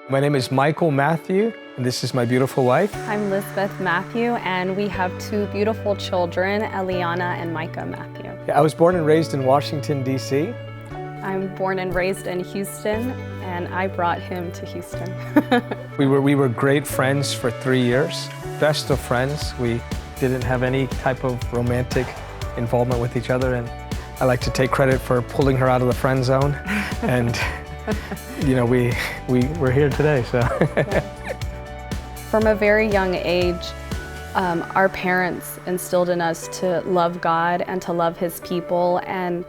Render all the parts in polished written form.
My name is Michael Matthew, and this is my beautiful wife. I'm Lisbeth Matthew, and we have two beautiful children, Eliana and Micah Matthew. I was born and raised in Washington, D.C. I'm born and raised in Houston, and I brought him to Houston. We were great friends for 3 years, best of friends. We didn't have any type of romantic involvement with each other, and I like to take credit for pulling her out of the friend zone. And you know, we're here today, so. From a very young age, our parents instilled in us to love God and to love His people, and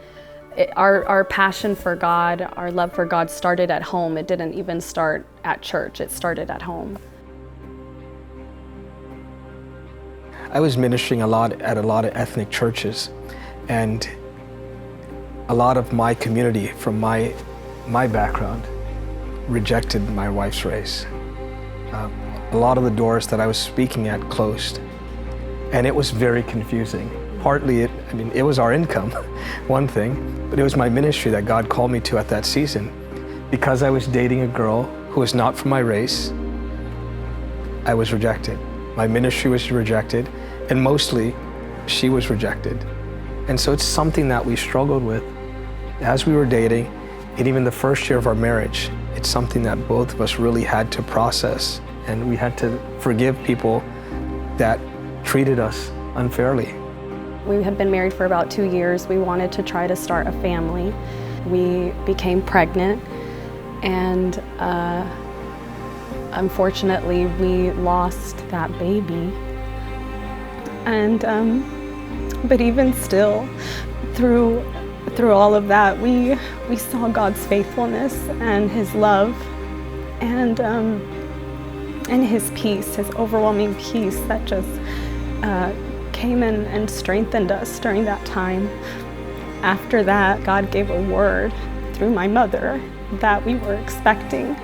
our passion for God, our love for God started at home. It didn't even start at church, it started at home. I was ministering at a lot of ethnic churches, and a lot of my community from my background rejected my wife's race. A lot of the doors that I was speaking at closed, and it was very confusing. Partly, it was our income, one thing, but it was my ministry that God called me to at that season. Because I was dating a girl who was not from my race, I was rejected. My ministry was rejected, and mostly, she was rejected. And so it's something that we struggled with as we were dating, and even the first year of our marriage. It's something that both of us really had to process, and we had to forgive people that treated us unfairly. We had been married for about 2 years. We wanted to try to start a family. We became pregnant, and unfortunately, we lost that baby. And but even still, through all of that, we saw God's faithfulness and His love, and His peace, His overwhelming peace that just came in and strengthened us during that time. After that, God gave a word through my mother that we were expecting,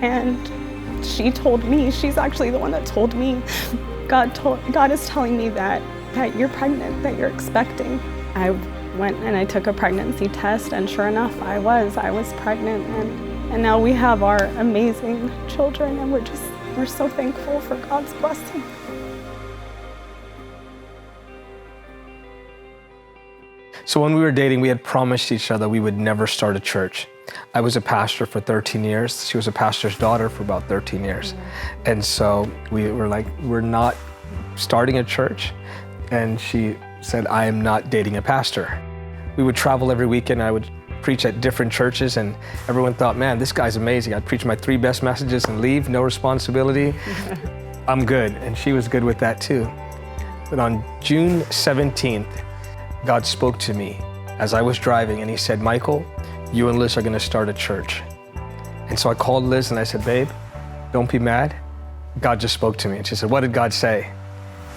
and she told me, she's actually the one that told me, God is telling me that you're pregnant, that you're expecting. I went and I took a pregnancy test, and sure enough, I was pregnant, and now we have our amazing children, and we're so thankful for God's blessing. So when we were dating, we had promised each other we would never start a church. I was a pastor for 13 years. She was a pastor's daughter for about 13 years. And so we were like, we're not starting a church. And she said, I am not dating a pastor. We would travel every weekend. I would preach at different churches, and everyone thought, man, this guy's amazing. I'd preach my 3 best messages and leave, no responsibility. I'm good. And she was good with that too. But on June 17th, God spoke to me as I was driving, and He said, Michael, you and Liz are gonna start a church. And so I called Liz and I said, babe, don't be mad. God just spoke to me. And she said, what did God say?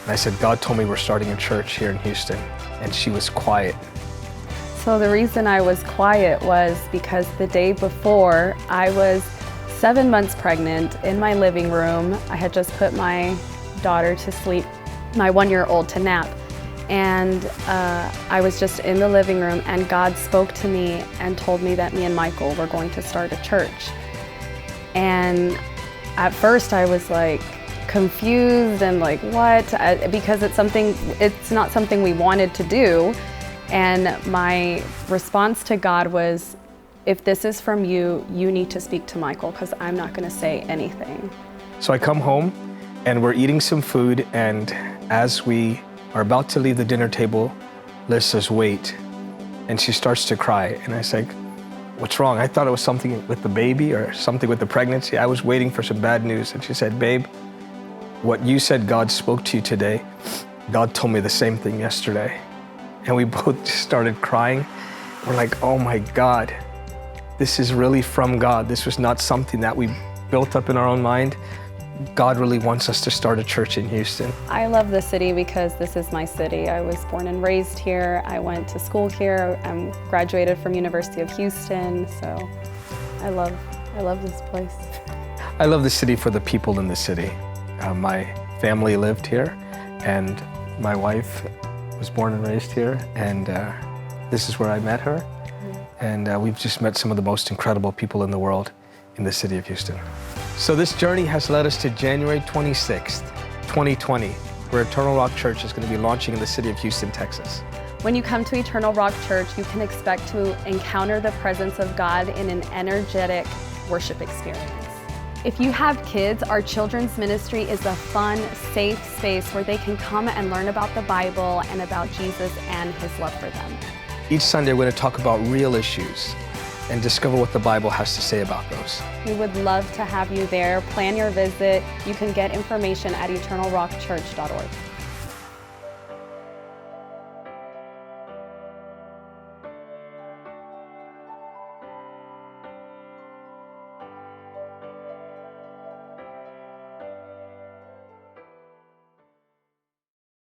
And I said, God told me we're starting a church here in Houston. And she was quiet. So the reason I was quiet was because the day before, I was 7 months pregnant in my living room. I had just put my daughter to sleep, my 1-year-old to nap. And I was just in the living room, and God spoke to me and told me that me and Michael were going to start a church. And at first I was like confused and like, what? Because it's not something we wanted to do. And my response to God was, if this is from you, you need to speak to Michael, because I'm not going to say anything. So I come home and we're eating some food, and as we are about to leave the dinner table, Liz says, wait. And she starts to cry. And I say, what's wrong? I thought it was something with the baby or something with the pregnancy. I was waiting for some bad news. And she said, babe, what you said God spoke to you today, God told me the same thing yesterday. And we both just started crying. We're like, oh my God, this is really from God. This was not something that we built up in our own mind. God really wants us to start a church in Houston. I love the city because this is my city. I was born and raised here. I went to school here. I'm graduated from University of Houston, so I love this place. I love the city for the people in the city. My family lived here, and my wife was born and raised here, and this is where I met her. And we've just met some of the most incredible people in the world in the city of Houston. So this journey has led us to January 26th, 2020, where Eternal Rock Church is going to be launching in the city of Houston, Texas. When you come to Eternal Rock Church, you can expect to encounter the presence of God in an energetic worship experience. If you have kids, our children's ministry is a fun, safe space where they can come and learn about the Bible and about Jesus and His love for them. Each Sunday, we're going to talk about real issues and discover what the Bible has to say about those. We would love to have you there. Plan your visit. You can get information at eternalrockchurch.org.